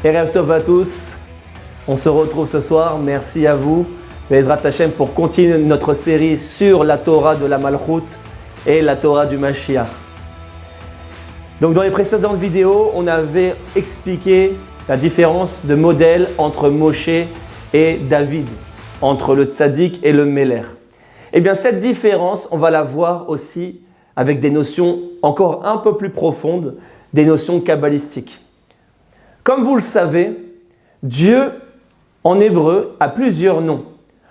Erev Tov à tous, on se retrouve ce soir, merci à vous, Be'ezrat Hashem, pour continuer notre série sur la Torah de la Malchut et la Torah du Mashiach. Donc dans les précédentes vidéos, on avait expliqué la différence de modèle entre Moshe et David, entre le tzaddik et le Meler. Eh bien cette différence, on va la voir aussi avec des notions encore un peu plus profondes, des notions kabbalistiques. Comme vous le savez, Dieu en hébreu a plusieurs noms.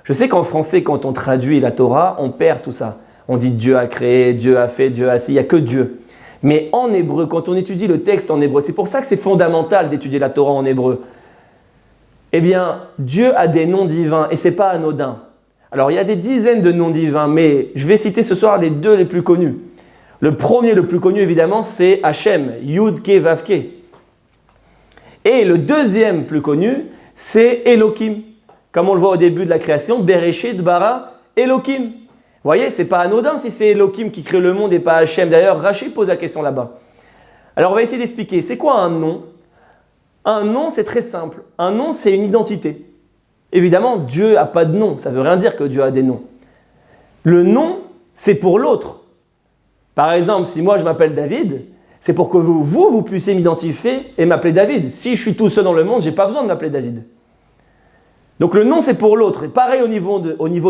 Je sais qu'en français, quand on traduit la Torah, on perd tout ça. On dit Dieu a créé, Dieu a fait, Dieu a assis, il n'y a que Dieu. Mais en hébreu, quand on étudie le texte en hébreu, c'est pour ça que c'est fondamental d'étudier la Torah en hébreu. Eh bien, Dieu a des noms divins et ce n'est pas anodin. Alors, il y a des dizaines de noms divins, mais je vais citer ce soir les deux les plus connus. Le premier, le plus connu évidemment, c'est Hachem, Yud Ke Vav Ke. Et le deuxième plus connu, c'est Elohim. Comme on le voit au début de la création, Bereshit bara Elohim. Vous voyez, ce n'est pas anodin si c'est Elohim qui crée le monde et pas Hachem. D'ailleurs, Rachid pose la question là-bas. Alors, on va essayer d'expliquer. C'est quoi un nom? Un nom, c'est très simple. Un nom, c'est une identité. Évidemment, Dieu n'a pas de nom. Ça ne veut rien dire que Dieu a des noms. Le nom, c'est pour l'autre. Par exemple, si moi je m'appelle David, c'est pour que vous puissiez m'identifier et m'appeler David. Si je suis tout seul dans le monde, je n'ai pas besoin de m'appeler David. Donc le nom, c'est pour l'autre. Et pareil au niveau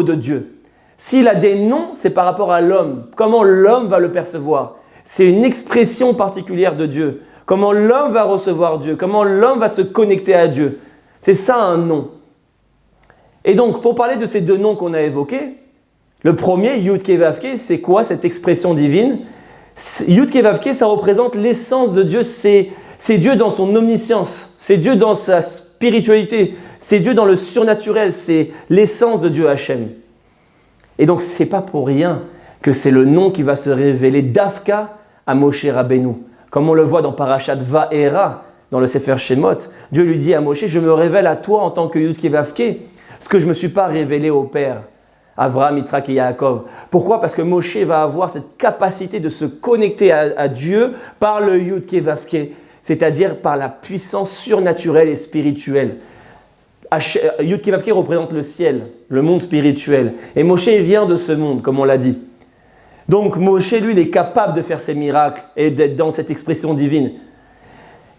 de Dieu. S'il a des noms, c'est par rapport à l'homme. Comment l'homme va le percevoir? C'est une expression particulière de Dieu. Comment l'homme va recevoir Dieu? Comment l'homme va se connecter à Dieu? C'est ça un nom. Et donc, pour parler de ces deux noms qu'on a évoqués, le premier, Yud Ke Vav Ke, c'est quoi cette expression divine? Yud Ke Vav Ke, ça représente l'essence de Dieu, c'est Dieu dans son omniscience, c'est Dieu dans sa spiritualité, c'est Dieu dans le surnaturel, c'est l'essence de Dieu Hachem. Et donc, ce n'est pas pour rien que c'est le nom qui va se révéler d'Afka à Moshe Rabbeinu. Comme on le voit dans Parashat Va'era, dans le Sefer Shemot, Dieu lui dit à Moshe, je me révèle à toi en tant que Yud Ke Vav Ke, ce que je ne me suis pas révélé au Père, Avraham, Yitzhak et Yaakov. Pourquoi? Parce que Moshe va avoir cette capacité de se connecter à Dieu par le Yud Ke Vav Ke, c'est-à-dire par la puissance surnaturelle et spirituelle. Yud Ke Vav Ke représente le ciel, le monde spirituel. Et Moshe vient de ce monde, comme on l'a dit. Donc Moshe, lui, il est capable de faire ces miracles et d'être dans cette expression divine.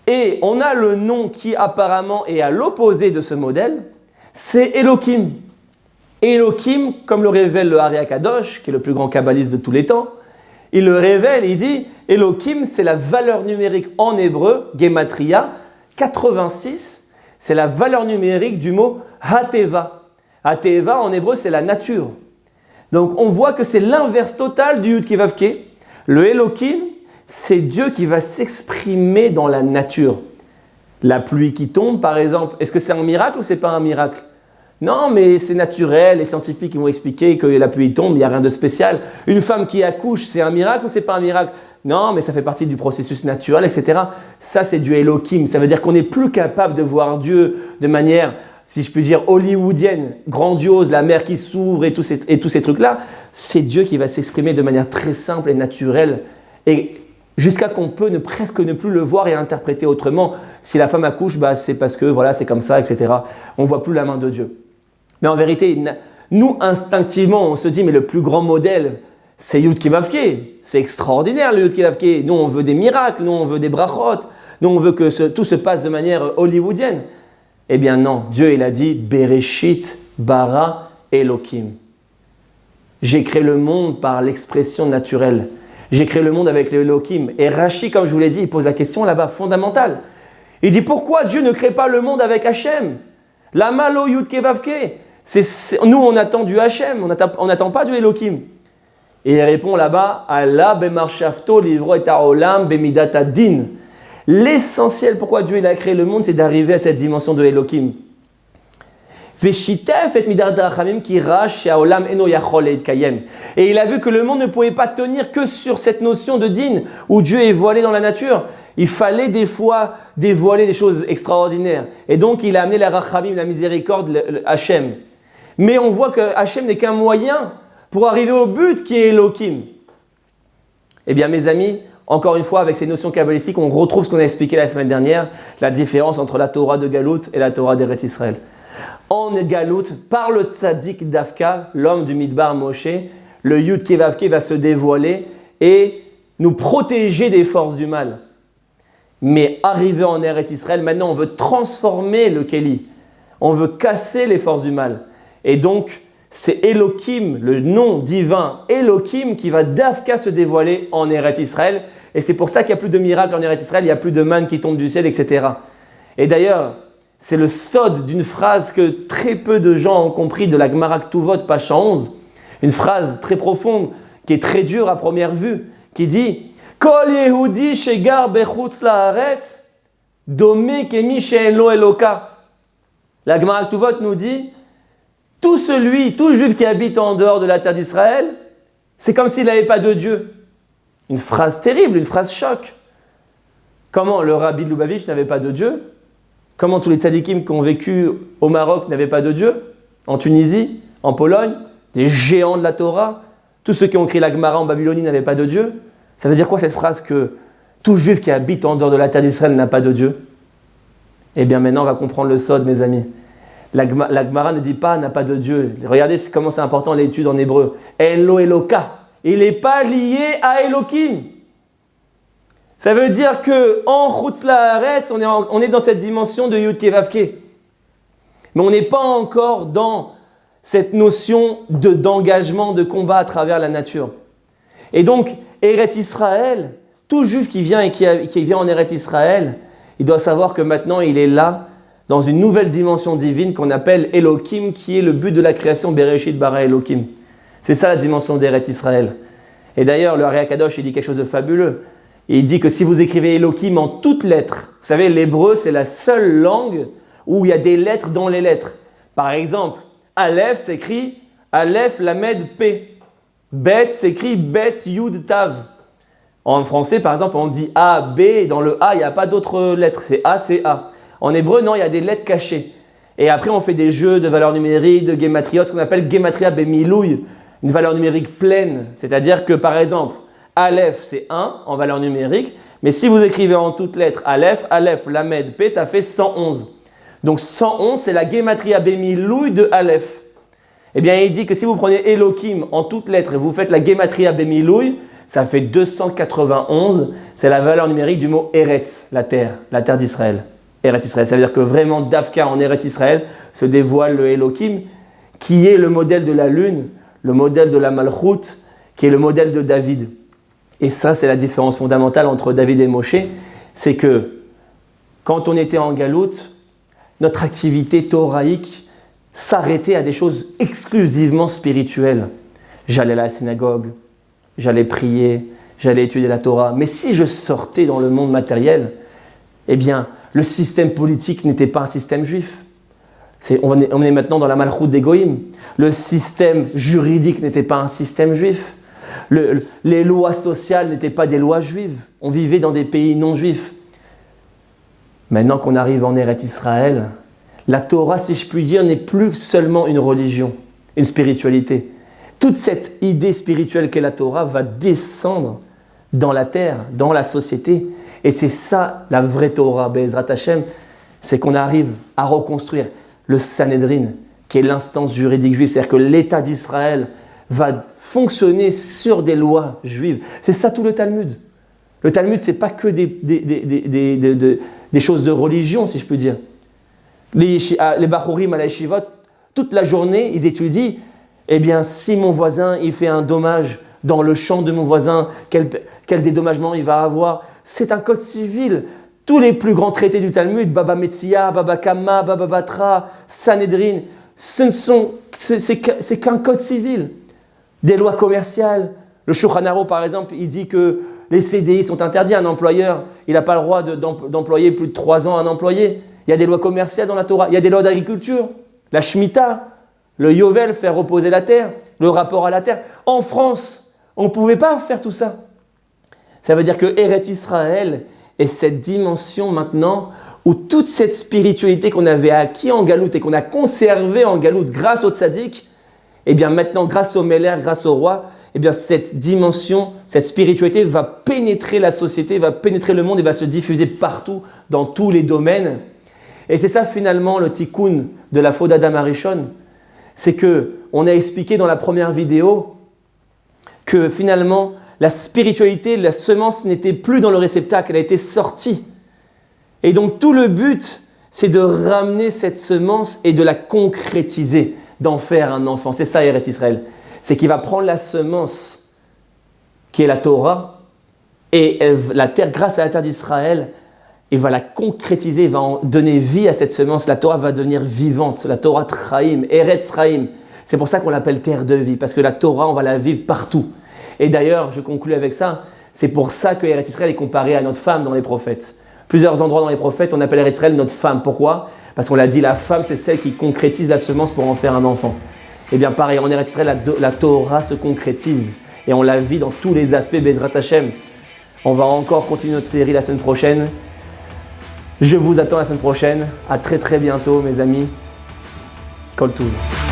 Et on a le nom qui apparemment est à l'opposé de ce modèle, c'est Elohim. Elohim, comme le révèle le Ari HaKadosh, qui est le plus grand kabbaliste de tous les temps, il le révèle, il dit Elohim, c'est la valeur numérique en hébreu, Gematria, 86, c'est la valeur numérique du mot Hateva. Hateva en hébreu, c'est la nature. Donc on voit que c'est l'inverse total du Yud Ke Vav Ke. Le Elohim, c'est Dieu qui va s'exprimer dans la nature. La pluie qui tombe, par exemple, est-ce que c'est un miracle ou c'est pas un miracle? Non, mais c'est naturel, les scientifiques vont expliquer que la pluie tombe, il n'y a rien de spécial. Une femme qui accouche, c'est un miracle ou c'est pas un miracle? Non, mais ça fait partie du processus naturel, etc. Ça, c'est du Elohim. Ça veut dire qu'on n'est plus capable de voir Dieu de manière, si je puis dire, hollywoodienne, grandiose, la mer qui s'ouvre et tous ces trucs-là. C'est Dieu qui va s'exprimer de manière très simple et naturelle. Et jusqu'à qu'on peut presque ne plus le voir et interpréter autrement. Si la femme accouche, c'est parce que voilà, c'est comme ça, etc. On ne voit plus la main de Dieu. Mais en vérité, nous, instinctivement, on se dit, mais le plus grand modèle, c'est Yud Ke Vav Ke. C'est extraordinaire, le Yud Ke Vav Ke. Nous, on veut des miracles, nous, on veut des brachot. Nous, on veut que tout se passe de manière hollywoodienne. Eh bien non, Dieu, il a dit, Bereshit bara Elohim. J'ai créé le monde par l'expression naturelle. J'ai créé le monde avec l'Elohim. Et Rashi, comme je vous l'ai dit, il pose la question là-bas fondamentale. Il dit, pourquoi Dieu ne crée pas le monde avec Hachem? La malo Yud Ke Vav Ke. Nous, on attend du Hachem, on n'attend pas du Elohim. Et il répond là-bas, Allah bemarshafto livro et haolam bemidat adin. L'essentiel pourquoi Dieu il a créé le monde, c'est d'arriver à cette dimension de Elohim. Veshitef et midat rachamim ki rash haolam eno yachol leitkayem. Et il a vu que le monde ne pouvait pas tenir que sur cette notion de din, où Dieu est voilé dans la nature. Il fallait des fois dévoiler des choses extraordinaires. Et donc, il a amené la rachamim, la miséricorde, le Hachem. Mais on voit que Hachem n'est qu'un moyen pour arriver au but qui est Elohim. Eh bien, mes amis, encore une fois, avec ces notions kabbalistiques, on retrouve ce qu'on a expliqué la semaine dernière, la différence entre la Torah de Galout et la Torah d'Eretz Israël. En Galout, par le tzaddik Davka, l'homme du Midbar Moshe, le Yud Kevavke va se dévoiler et nous protéger des forces du mal. Mais arrivé en Eretz Israël, maintenant on veut transformer le Keli. On veut casser les forces du mal. Et donc, c'est Elohim, le nom divin Elohim, qui va Davka se dévoiler en Eretz Israël. Et c'est pour ça qu'il n'y a plus de miracles en Eretz Israël, il n'y a plus de manne qui tombe du ciel, etc. Et d'ailleurs, c'est le sod d'une phrase que très peu de gens ont compris de la Gemara Ktuvot, page 11. Une phrase très profonde, qui est très dure à première vue, qui dit « Kol Yehudi shegar bechutz laaretz, dome kemi she'en lo Eloka » La Gemara Ktuvot nous dit tout juif qui habite en dehors de la terre d'Israël, c'est comme s'il n'avait pas de Dieu. Une phrase terrible, une phrase choc. Comment le rabbi de Lubavitch n'avait pas de Dieu? Comment tous les tzadikim qui ont vécu au Maroc n'avaient pas de Dieu? En Tunisie, en Pologne, des géants de la Torah, tous ceux qui ont écrit la Gemara en Babylonie n'avaient pas de Dieu. Ça veut dire quoi cette phrase que tout juif qui habite en dehors de la terre d'Israël n'a pas de Dieu? Eh bien maintenant on va comprendre le sod, mes amis. La Gemara ne dit pas n'a pas de Dieu. Regardez comment c'est important l'étude en hébreu. Elo Eloka. Il n'est pas lié à Elohim. Ça veut dire qu'en Chutz Laaretz, on est dans cette dimension de Yud Kevavke. Mais on n'est pas encore dans cette notion d'engagement, de combat à travers la nature. Et donc, Eretz Israël, tout juif qui vient en Eretz Israël, il doit savoir que maintenant il est là, dans une nouvelle dimension divine qu'on appelle Elohim, qui est le but de la création Bereshit bara Elohim. C'est ça la dimension d'Eretz Israël. Et d'ailleurs, le Ari Akadosh, il dit quelque chose de fabuleux. Il dit que si vous écrivez Elohim en toutes lettres, vous savez, l'hébreu, c'est la seule langue où il y a des lettres dans les lettres. Par exemple, Aleph s'écrit Aleph Lamed P. Bet s'écrit Bet Yud Tav. En français, par exemple, on dit A, B, et dans le A, il n'y a pas d'autres lettres. C'est A, c'est A. En hébreu, non, il y a des lettres cachées. Et après, on fait des jeux de valeurs numériques, de gématriotes, ce qu'on appelle gématria bemilouï, une valeur numérique pleine. C'est-à-dire que, par exemple, Aleph, c'est 1 en valeur numérique, mais si vous écrivez en toutes lettres Aleph, Aleph, Lamed, P, ça fait 111. Donc 111, c'est la gématria bemilouï de Aleph. Eh bien, il dit que si vous prenez Elohim en toutes lettres et vous faites la gématria bemilouï, ça fait 291. C'est la valeur numérique du mot Eretz, la terre d'Israël. Eretz Israël, ça veut dire que vraiment Davka en Eretz Israël se dévoile le Elohim, qui est le modèle de la lune, le modèle de la Malchut, qui est le modèle de David. Et ça, c'est la différence fondamentale entre David et Moshe, c'est que quand on était en Galoute, notre activité thoraïque s'arrêtait à des choses exclusivement spirituelles. J'allais à la synagogue, j'allais prier, j'allais étudier la Torah. Mais si je sortais dans le monde matériel, eh bien, le système politique n'était pas un système juif. On est maintenant dans la Malchut des Goïm. Le système juridique n'était pas un système juif. Les lois sociales n'étaient pas des lois juives. On vivait dans des pays non juifs. Maintenant qu'on arrive en Eretz Israël, la Torah, si je puis dire, n'est plus seulement une religion, une spiritualité. Toute cette idée spirituelle qu'est la Torah va descendre dans la terre, dans la société. Et c'est ça la vraie Torah, Be'ezrat Hashem, c'est qu'on arrive à reconstruire le Sanhedrin, qui est l'instance juridique juive. C'est-à-dire que l'État d'Israël va fonctionner sur des lois juives. C'est ça tout le Talmud. Le Talmud, ce n'est pas que des choses de religion, si je peux dire. Les Bachurim à la Yeshivot, toute la journée, ils étudient, eh bien, si mon voisin il fait un dommage dans le champ de mon voisin, quel dédommagement il va avoir. C'est un code civil. Tous les plus grands traités du Talmud, Baba Metzia, Baba Kama, Baba Batra, Sanhedrin, c'est qu'un code civil. Des lois commerciales. Le Shulchan Aruch, par exemple, il dit que les CDI sont interdits. Un employeur, il n'a pas le droit d'employer plus de 3 ans un employé. Il y a des lois commerciales dans la Torah. Il y a des lois d'agriculture. La Shemitah, le Yovel, faire reposer la terre, le rapport à la terre. En France, on ne pouvait pas faire tout ça. Ça veut dire que Eretz Israël est cette dimension maintenant où toute cette spiritualité qu'on avait acquis en Galoute et qu'on a conservée en Galoute grâce au Tzaddik, eh bien maintenant, grâce au Meller, grâce au roi, eh bien, cette dimension, cette spiritualité va pénétrer la société, va pénétrer le monde et va se diffuser partout, dans tous les domaines. Et c'est ça finalement le tikkun de la faute d'Adam Arishon. C'est qu'on a expliqué dans la première vidéo que finalement la spiritualité, la semence n'était plus dans le réceptacle, elle a été sortie. Et donc tout le but, c'est de ramener cette semence et de la concrétiser, d'en faire un enfant. C'est ça Eretz Israël. C'est qu'il va prendre la semence qui est la Torah et la terre, grâce à la terre d'Israël, il va la concrétiser, il va en donner vie à cette semence. La Torah va devenir vivante, la Torah Traim, Eretz Traim. C'est pour ça qu'on l'appelle terre de vie, parce que la Torah, on va la vivre partout. Et d'ailleurs, je conclue avec ça, c'est pour ça que Eretz Israël est comparé à notre femme dans les prophètes. Plusieurs endroits dans les prophètes, on appelle Eretz Israël notre femme. Pourquoi ? Parce qu'on l'a dit, la femme, c'est celle qui concrétise la semence pour en faire un enfant. Et bien pareil, en Eretz Israël, la Torah se concrétise et on la vit dans tous les aspects, Bezrat Hashem. On va encore continuer notre série la semaine prochaine. Je vous attends la semaine prochaine. À très très bientôt mes amis. Kol Tov.